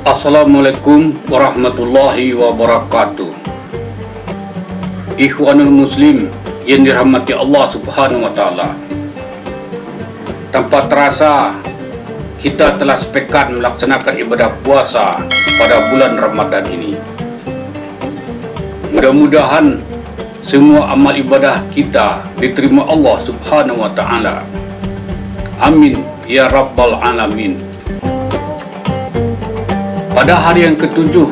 Assalamualaikum warahmatullahi wabarakatuh. Ikhwanul Muslim yang dirahmati Allah Subhanahu wa Ta'ala, tanpa terasa kita telah sepekan melaksanakan ibadah puasa pada bulan Ramadan ini. Mudah-mudahan semua amal ibadah kita diterima Allah Subhanahu wa Ta'ala. Amin ya Rabbal Alamin. Pada hari yang ketujuh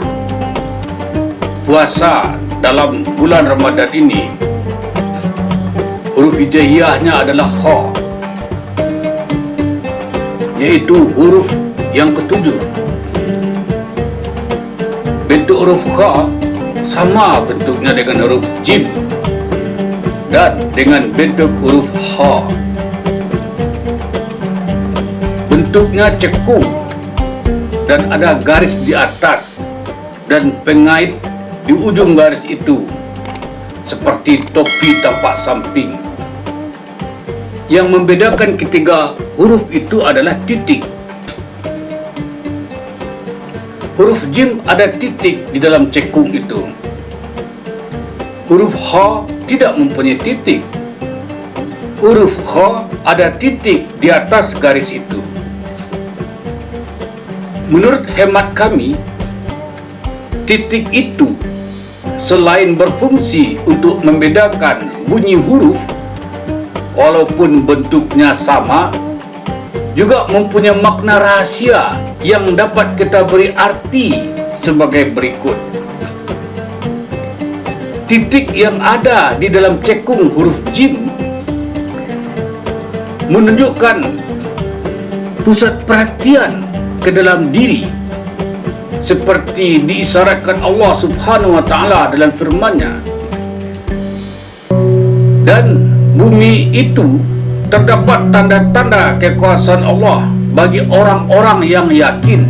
puasa dalam bulan Ramadan ini, huruf hijaiyahnya adalah kha, yaitu huruf yang ketujuh. Bentuk huruf kha sama bentuknya dengan huruf jim dan dengan bentuk huruf ha. Bentuknya cekung dan ada garis di atas dan pengait di ujung garis itu, seperti topi tapak samping. Yang membedakan ketiga huruf itu adalah titik. Huruf jim ada titik di dalam cekung itu. Huruf ha tidak mempunyai titik. Huruf kha ada titik di atas garis itu. Menurut hemat kami, titik itu selain berfungsi untuk membedakan bunyi huruf walaupun bentuknya sama, juga mempunyai makna rahasia yang dapat kita beri arti sebagai berikut. Titik yang ada di dalam cekung huruf jim menunjukkan pusat perhatian ke dalam diri, seperti diisyaratkan Allah Subhanahu wa Ta'ala dalam firman-Nya. Dan bumi itu terdapat tanda-tanda kekuasaan Allah bagi orang-orang yang yakin,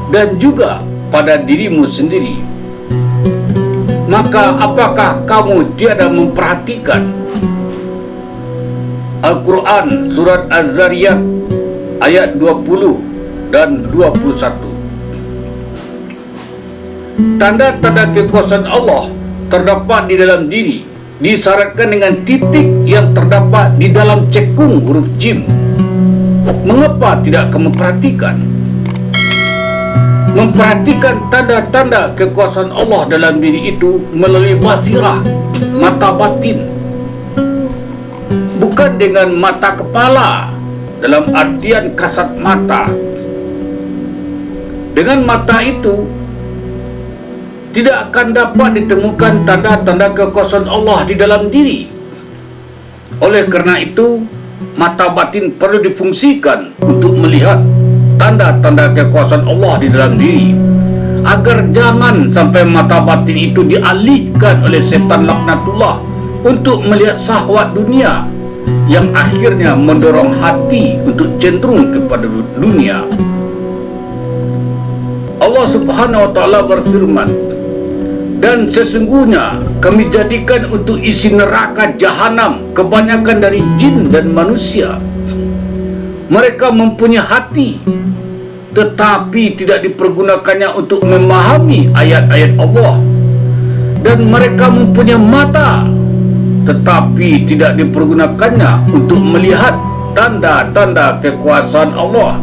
dan juga pada dirimu sendiri. Maka apakah kamu tiada memperhatikan? Al-Quran Surat Az-Zariyat ayat 20 dan 21. Tanda-tanda kekuasaan Allah terdapat di dalam diri, disyaratkan dengan titik yang terdapat di dalam cekung huruf jim. Mengapa tidak kamu perhatikan? Memperhatikan tanda-tanda kekuasaan Allah dalam diri itu melalui basirah, mata batin, bukan dengan mata kepala dalam artian kasat mata. Dengan mata itu tidak akan dapat ditemukan tanda-tanda kekuasaan Allah di dalam diri. Oleh kerana itu, mata batin perlu difungsikan untuk melihat tanda-tanda kekuasaan Allah di dalam diri, agar jangan sampai mata batin itu dialihkan oleh setan laknatullah untuk melihat syahwat dunia yang akhirnya mendorong hati untuk cenderung kepada dunia. Allah Subhanahu wa Ta'ala berfirman, dan sesungguhnya kami jadikan untuk isi neraka jahanam kebanyakan dari jin dan manusia. Mereka mempunyai hati, tetapi tidak dipergunakannya untuk memahami ayat-ayat Allah. Dan mereka mempunyai mata, tetapi tidak dipergunakannya untuk melihat tanda-tanda kekuasaan Allah.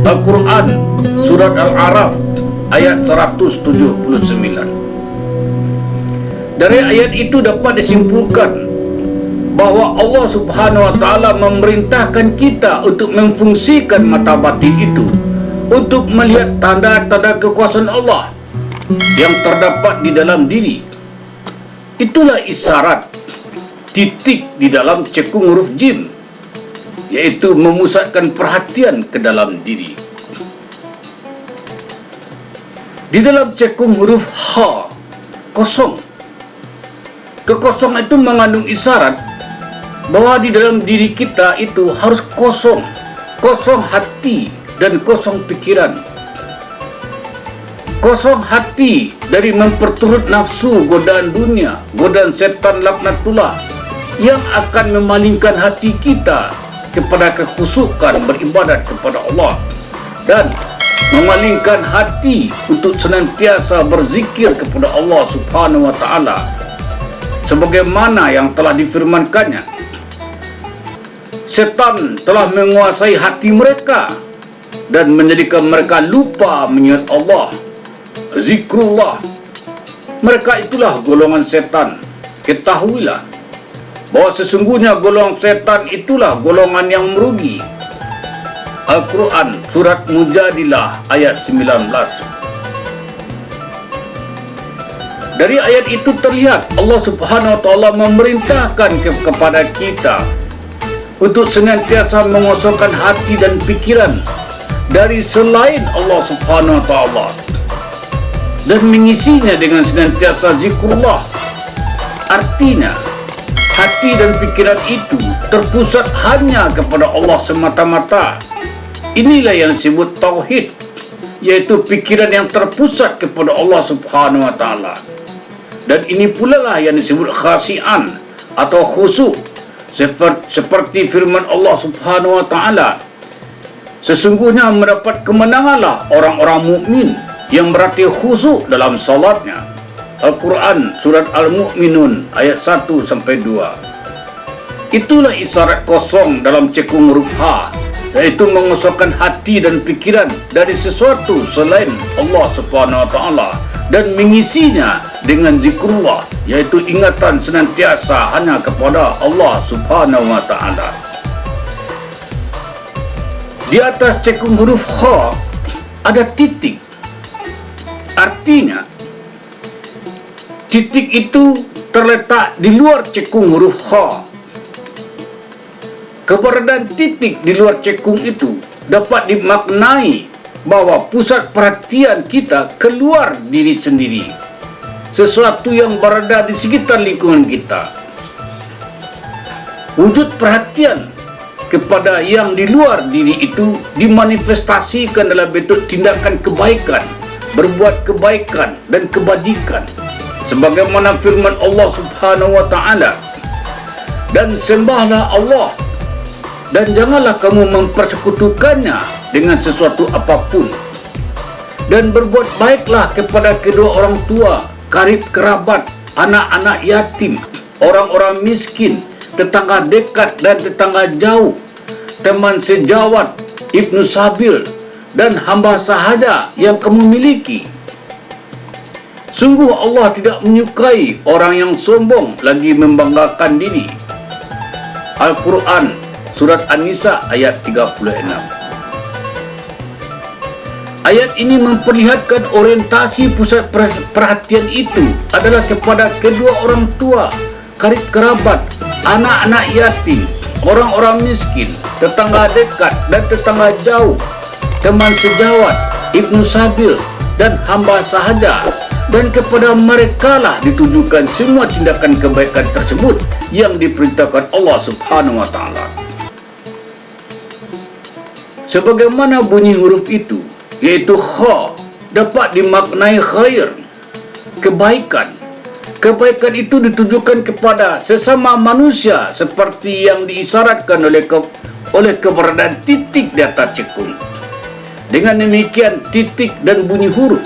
Al-Quran Surat Al-A'raf ayat 179. Dari ayat itu dapat disimpulkan bahwa Allah Subhanahu wa Ta'ala memerintahkan kita untuk memfungsikan mata batin itu untuk melihat tanda-tanda kekuasaan Allah yang terdapat di dalam diri. Itulah isyarat titik di dalam cekung huruf jim, yaitu memusatkan perhatian ke dalam diri. Di dalam cekung huruf ha, kosong. Kekosongan itu mengandung isyarat bahwa di dalam diri kita itu harus kosong. Kosong hati dan kosong pikiran. Kosong hati dari memperturut nafsu godaan dunia, godaan setan laknatullah yang akan memalingkan hati kita kepada kekhusyukan beribadat kepada Allah, dan memalingkan hati untuk senantiasa berzikir kepada Allah Subhanahu wa taala sebagaimana yang telah difirmankannya. Setan telah menguasai hati mereka dan menjadikan mereka lupa mengingat Allah, zikrullah. Mereka itulah golongan setan. Ketahuilah bahwa sesungguhnya golongan setan itulah golongan yang merugi. Al-Quran Surat Mujadilah ayat 19. Dari ayat itu terlihat Allah Subhanahu wa taala memerintahkan kepada kita untuk senantiasa mengosongkan hati dan pikiran dari selain Allah Subhanahu wa taala dan mengisinya dengan senantiasa zikrullah. Artinya, hati dan pikiran itu terpusat hanya kepada Allah semata-mata. Inilah yang disebut tauhid, yaitu pikiran yang terpusat kepada Allah Subhanahu wa taala. Dan ini pula lah yang disebut khasian atau khusyuk, seperti firman Allah Subhanahu wa taala, sesungguhnya mendapat kemenanganlah orang-orang mukmin yang berarti khusyuk dalam salatnya. Al-Quran Surat Al-Mu'minun ayat 1-2. Itulah isyarat kosong dalam cekung huruf H, yaitu mengosongkan hati dan pikiran dari sesuatu selain Allah Subhanahu wa taala dan mengisinya dengan zikrullah, yaitu ingatan senantiasa hanya kepada Allah Subhanahu wa taala. Di atas cekung huruf H ada titik. Artinya, titik itu terletak di luar cekung huruf H. Keberadaan titik di luar cekung itu dapat dimaknai bahwa pusat perhatian kita keluar diri sendiri, sesuatu yang berada di sekitar lingkungan kita. Wujud perhatian kepada yang di luar diri itu dimanifestasikan dalam bentuk tindakan kebaikan, berbuat kebaikan dan kebajikan, sebagaimana firman Allah Subhanahu wa taala, dan sembahlah Allah dan janganlah kamu mempersekutukannya dengan sesuatu apapun, dan berbuat baiklah kepada kedua orang tua, karib kerabat, anak-anak yatim, orang-orang miskin, tetangga dekat dan tetangga jauh, teman sejawat, ibnu sabil, dan hamba sahaja yang kamu miliki. Sungguh Allah tidak menyukai orang yang sombong lagi membanggakan diri. Al-Quran Surat An-Nisa ayat 36. Ayat ini memperlihatkan orientasi pusat perhatian itu adalah kepada kedua orang tua, karib kerabat, anak-anak yatim, orang-orang miskin, tetangga dekat dan tetangga jauh, teman sejawat, ibnu sabil, dan hamba sahaja. Dan kepada merekalah ditujukan semua tindakan kebaikan tersebut yang diperintahkan Allah Subhanahu wa taala. Sebagaimana bunyi huruf itu, yaitu kha, dapat dimaknai khair, kebaikan. Kebaikan itu ditujukan kepada sesama manusia seperti yang diisyaratkan oleh keberadaan titik di atas cekung. Dengan demikian, titik dan bunyi huruf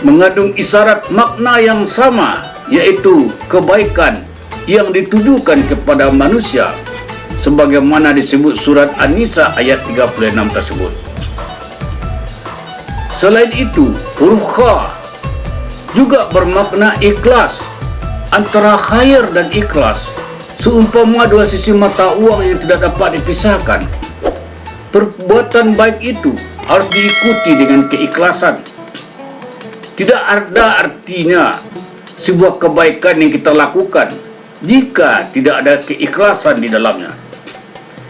mengandung isyarat makna yang sama, yaitu kebaikan yang ditujukan kepada manusia, sebagaimana disebut surat An-Nisa ayat 36 tersebut. Selain itu, huruf kha juga bermakna ikhlas. Antara khair dan ikhlas seumpama dua sisi mata uang yang tidak dapat dipisahkan. Perbuatan baik itu harus diikuti dengan keikhlasan. Tidak ada artinya sebuah kebaikan yang kita lakukan jika tidak ada keikhlasan di dalamnya.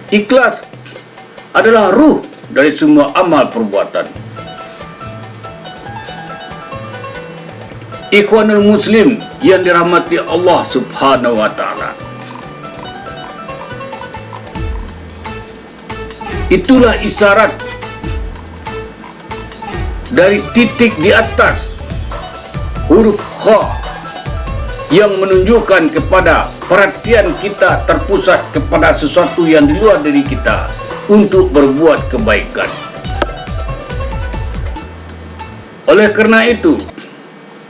Ikhlas adalah ruh dari semua amal perbuatan. Ikhwanul Muslim yang dirahmati Allah Subhanahu wa taala, itulah isyarat dari titik di atas huruf kha yang menunjukkan kepada perhatian kita terpusat kepada sesuatu yang di luar diri kita untuk berbuat kebaikan. Oleh kerana itu,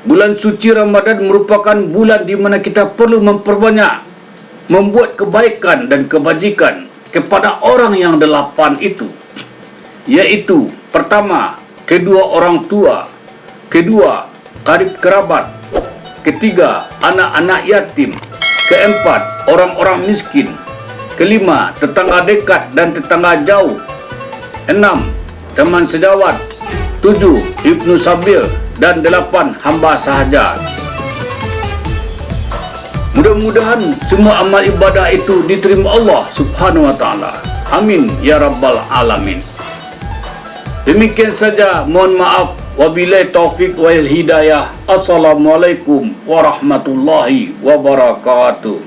bulan suci Ramadan merupakan bulan di mana kita perlu memperbanyak membuat kebaikan dan kebajikan kepada orang yang 8 itu, iaitu pertama, kedua orang tua, kedua, karib kerabat, ketiga, anak-anak yatim, keempat, orang-orang miskin, kelima, tetangga dekat dan tetangga jauh, 6, teman sejawat, 7, ibnu sabil, dan 8, hamba sahaja. Mudah-mudahan semua amal ibadah itu diterima Allah Subhanahu wa taala. Amin ya rabbal alamin. Demikian saja, mohon maaf. Wabillahi taufik wal hidayah. Assalamualaikum warahmatullahi wabarakatuh.